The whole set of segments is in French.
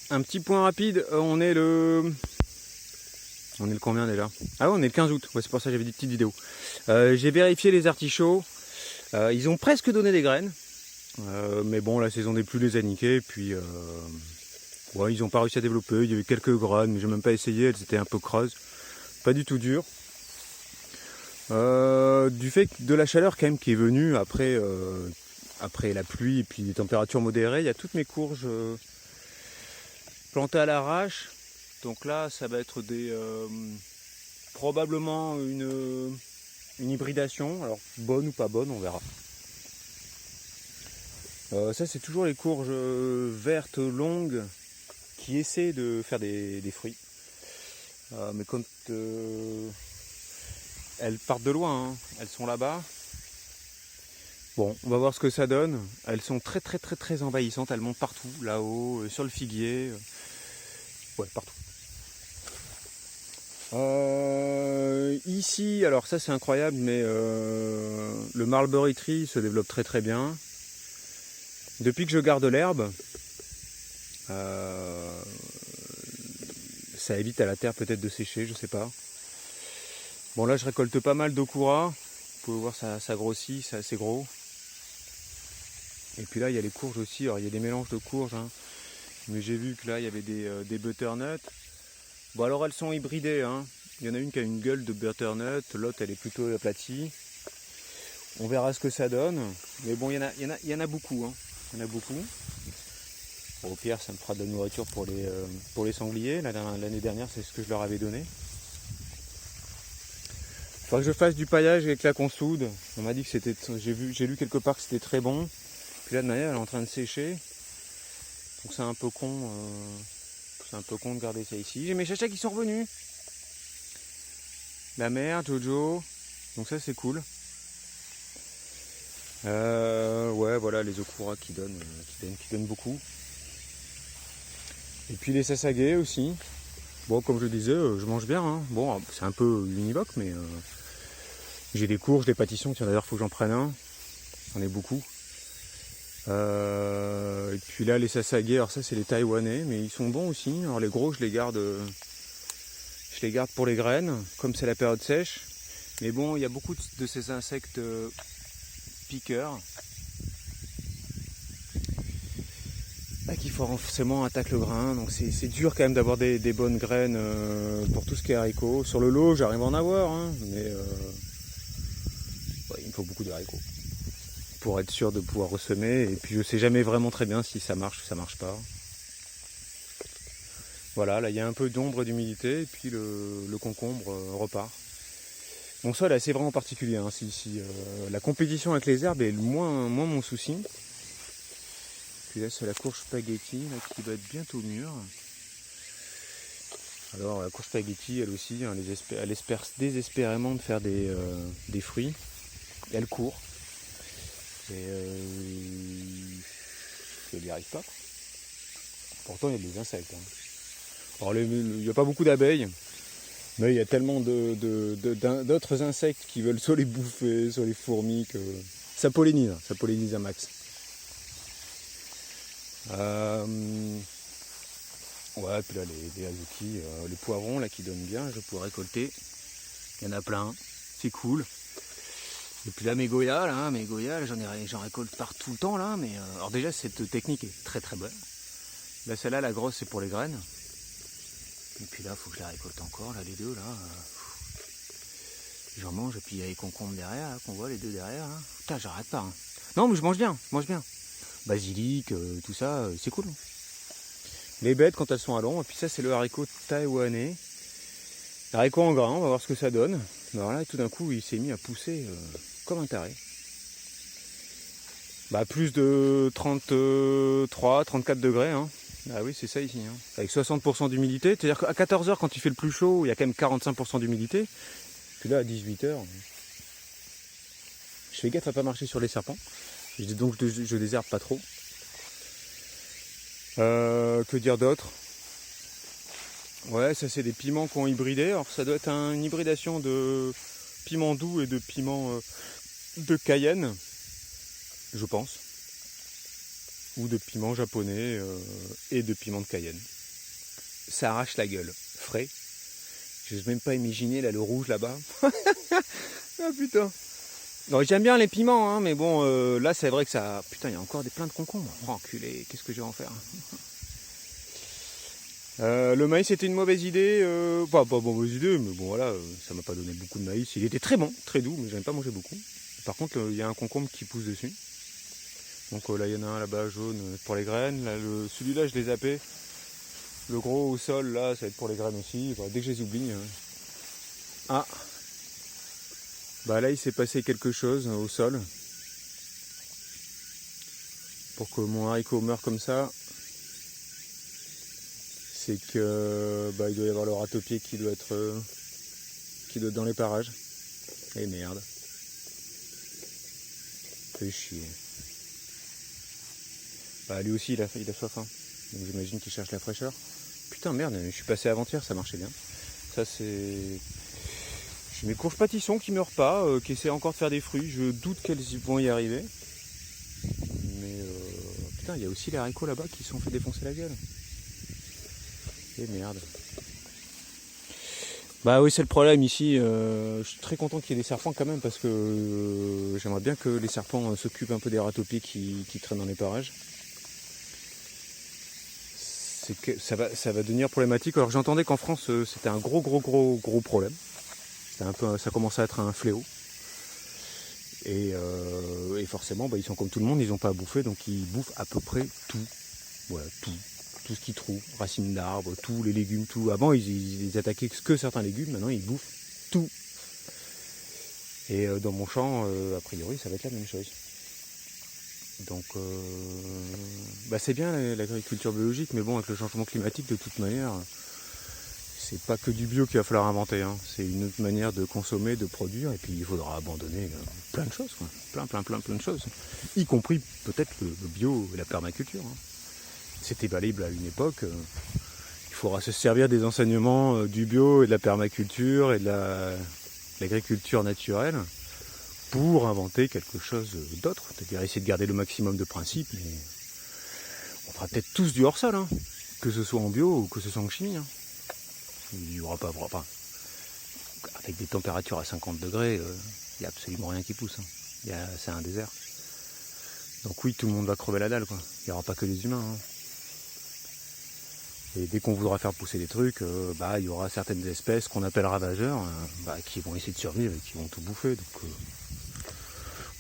un petit point rapide, on est le combien déjà? Ah ouais, on est le 15 août, ouais, c'est pour ça que j'avais des petites vidéos. J'ai vérifié les artichauts, ils ont presque donné des graines, mais bon, la saison des pluies les a niqués, puis ouais, ils n'ont pas réussi à développer, il y avait quelques graines, mais j'ai même pas essayé, elles étaient un peu creuses, pas du tout dures. Du fait de la chaleur quand même qui est venue après la pluie et puis des températures modérées, il y a toutes mes courges plantées à l'arrache. Donc là, ça va être probablement une hybridation. Alors bonne ou pas bonne, on verra. Ça, c'est toujours les courges vertes longues qui essaient de faire des fruits. Mais quand elles partent de loin, hein, elles sont là-bas. Bon, on va voir ce que ça donne. Elles sont très très très très envahissantes. Elles montent partout, là-haut, sur le figuier. Ouais, partout. Ici, alors ça c'est incroyable, mais le Mulberry Tree se développe très très bien. Depuis que je garde l'herbe, ça évite à la terre peut-être de sécher, je sais pas. Bon là je récolte pas mal d'okura. Vous pouvez voir ça grossit, c'est assez gros. Et puis là il y a les courges aussi, alors il y a des mélanges de courges, hein. Mais j'ai vu que là il y avait des butternuts. Bon alors elles sont hybridées, hein. Il y en a une qui a une gueule de butternut, l'autre elle est plutôt aplatie. On verra ce que ça donne. Mais bon, il y en a beaucoup, hein. Il y en a beaucoup. Bon, au pire, ça me fera de la nourriture pour les sangliers. L'année dernière, c'est ce que je leur avais donné. Il faudra que je fasse du paillage avec la consoude. On m'a dit que c'était. J'ai lu quelque part que c'était très bon. Puis là, de manière, elle est en train de sécher. Donc c'est un peu con. C'est un peu con de garder ça ici. J'ai mes chachas qui sont revenus. La mère, Jojo. Donc ça, c'est cool. Ouais, voilà, les okura qui donnent beaucoup. Et puis les sasagé aussi. Bon, comme je le disais, je mange bien, hein. Bon, c'est un peu univoque, mais j'ai des courges, des pâtissons. Tiens, d'ailleurs, il faut que j'en prenne un. J'en ai beaucoup. Et puis là, les sasagé, alors ça, c'est les taïwanais, mais ils sont bons aussi. Alors les gros, je les garde pour les graines, comme c'est la période sèche. Mais bon, il y a beaucoup de ces insectes piqueurs. Qui forcément attaque le grain, donc c'est dur quand même d'avoir des bonnes graines pour tout ce qui est haricots. Sur le lot, j'arrive à en avoir, hein, mais ouais, il me faut beaucoup de haricots pour être sûr de pouvoir ressemer. Et puis je sais jamais vraiment très bien si ça marche ou ça marche pas. Voilà, là il y a un peu d'ombre, d'humidité, et puis le concombre repart. Mon sol est assez vraiment particulier, hein, la compétition avec les herbes est moins mon souci. Puis là c'est la courge spaghetti là, qui va être bientôt mûre. Alors la courge spaghetti elle aussi, hein, elle espère désespérément de faire des fruits. Et elle court. Et elle n'y arrive pas. Pourtant il y a des insectes. Hein. Alors il n'y a pas beaucoup d'abeilles, mais il y a tellement d'autres insectes qui veulent soit les bouffer, soit les fourmis que ça pollinise un max. Ouais, puis là les azuki, les poivrons là qui donnent bien, je pourrais récolter. Il y en a plein, c'est cool. Et puis là mes goyas, là, j'en récolte par tout le temps là, mais alors déjà cette technique est très très bonne. Là celle-là, la grosse, c'est pour les graines. Et puis là, il faut que je la récolte encore, là, les deux là. J'en mange, et puis il y a les concombres derrière, là, qu'on voit les deux derrière. Là. Putain, j'arrête pas. Hein. Non, mais je mange bien. Basilic, tout ça, c'est cool. Les bêtes quand elles sont à long, et puis ça c'est le haricot taïwanais. Haricot en grain, on va voir ce que ça donne. Alors là tout d'un coup il s'est mis à pousser comme un taré. Bah plus de 33, 34 degrés. Hein. Ah oui c'est ça ici. Hein. Avec 60% d'humidité. C'est-à-dire qu'à 14h quand il fait le plus chaud, il y a quand même 45% d'humidité. Puis là à 18h, je fais gaffe à pas marcher sur les serpents. Donc je désherbe pas trop. Que dire d'autre? Ouais, ça c'est des piments qui ont hybridé. Alors ça doit être une hybridation de piment doux et de piment de Cayenne, je pense. ou de piment japonais et de piment de Cayenne. Ça arrache la gueule, frais. Je n'ose même pas imaginer là, le rouge là-bas. Ah putain. Non, j'aime bien les piments, hein, mais bon, là c'est vrai que ça... Putain, il y a encore plein de concombres. Oh, enculé, qu'est-ce que je vais en faire? Le maïs était une mauvaise idée, pas mauvaise idée, mais bon voilà, ça m'a pas donné beaucoup de maïs. Il était très bon, très doux, mais j'en ai pas mangé beaucoup. Par contre, il y a un concombre qui pousse dessus. Donc là, il y en a un là-bas jaune pour les graines. Là, celui-là, je l'ai zappé. Le gros au sol, là, ça va être pour les graines aussi. Bah, dès que je les oublie. Ah, bah là, il s'est passé quelque chose au sol. Pour que mon haricot meure comme ça, c'est que bah, il doit y avoir le râteau-pied qui doit être dans les parages. Et merde. Fait chier. Bah lui aussi il a soif, hein. Donc j'imagine qu'il cherche la fraîcheur. Putain merde, je suis passé avant-hier, ça marchait bien. Ça c'est... J'ai mes courges pâtissons qui meurent pas, qui essaient encore de faire des fruits. Je doute qu'elles vont y arriver. Mais putain, il y a aussi les haricots là-bas qui se sont fait défoncer la gueule. Et merde. Bah oui, c'est le problème ici. Je suis très content qu'il y ait des serpents quand même parce que j'aimerais bien que les serpents s'occupent un peu des râteaux-pieds qui traînent dans les parages. C'est que ça va devenir problématique. Alors j'entendais qu'en France c'était un gros problème. Ça commençait à être un fléau. Et forcément, bah, ils sont comme tout le monde, ils n'ont pas à bouffer, donc ils bouffent à peu près tout. Voilà, tout ce qu'ils trouvent, racines d'arbres, tous les légumes, tout. Avant, ils attaquaient que certains légumes, maintenant ils bouffent tout. Et dans mon champ, a priori, ça va être la même chose. Donc, bah c'est bien l'agriculture biologique, mais bon, avec le changement climatique, de toute manière, c'est pas que du bio qu'il va falloir inventer, hein. C'est une autre manière de consommer, de produire, et puis il faudra abandonner plein de choses, quoi. Plein de choses, y compris peut-être le bio et la permaculture, hein. C'était valable à une époque. Il faudra se servir des enseignements du bio et de la permaculture et de l'agriculture naturelle pour inventer quelque chose d'autre. C'est-à-dire essayer de garder le maximum de principes, mais on fera peut-être tous du hors-sol, hein, que ce soit en bio ou que ce soit en chimie, hein. Il n'y aura pas, avec des températures à 50 degrés, il n'y a absolument rien qui pousse, hein. C'est un désert. Donc oui, tout le monde va crever la dalle, quoi. Il n'y aura pas que les humains, hein. Et dès qu'on voudra faire pousser des trucs, il y aura certaines espèces qu'on appelle ravageurs, qui vont essayer de survivre et qui vont tout bouffer. Donc,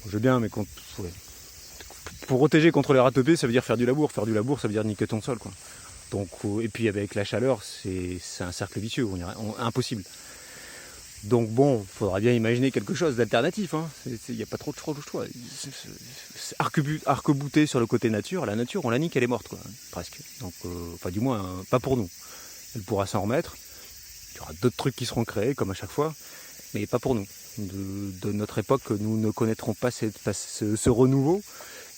je veux bien, mais pour protéger contre les râteaux-pieds, ça veut dire faire du labour. Faire du labour, ça veut dire niquer ton sol, quoi. Donc, et puis avec la chaleur, c'est un cercle vicieux, impossible. Donc bon, il faudra bien imaginer quelque chose d'alternatif, hein. Il n'y a pas trop de choix. Arc-bouté sur le côté nature, la nature, on la nique, elle est morte, quoi, presque. Donc, enfin du moins, pas pour nous. Elle pourra s'en remettre. Il y aura d'autres trucs qui seront créés, comme à chaque fois, mais pas pour nous. De notre époque, nous ne connaîtrons pas ce renouveau.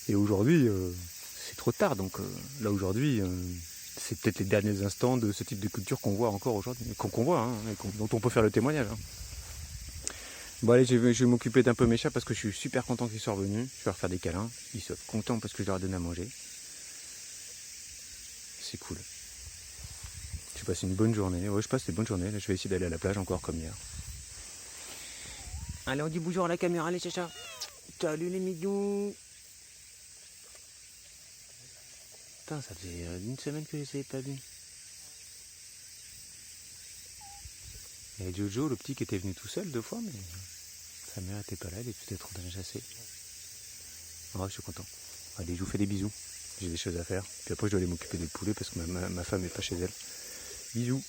Et aujourd'hui, c'est trop tard. Donc là, aujourd'hui, c'est peut-être les derniers instants de ce type de culture qu'on voit encore aujourd'hui, qu'on voit, hein, dont on peut faire le témoignage, hein. Bon allez, je vais m'occuper d'un peu mes chats parce que je suis super content qu'ils soient revenus. Je vais leur faire des câlins. Ils sont contents parce que je leur ai donné à manger. C'est cool. J'ai passé une bonne journée. Ouais, je passe des bonnes journées. Là, je vais essayer d'aller à la plage encore comme hier. Allez, on dit bonjour à la caméra, les chachas. Salut les mignons. Putain, ça faisait une semaine que je les avais pas vus. Il y a Jojo, le petit, qui était venu tout seul 2 fois, mais sa mère était pas là, elle est peut-être en train de chasser. Oh, je suis content. Allez, je vous fais des bisous. J'ai des choses à faire. Puis après, je dois aller m'occuper des poulets parce que ma femme n'est pas chez elle. Bisous.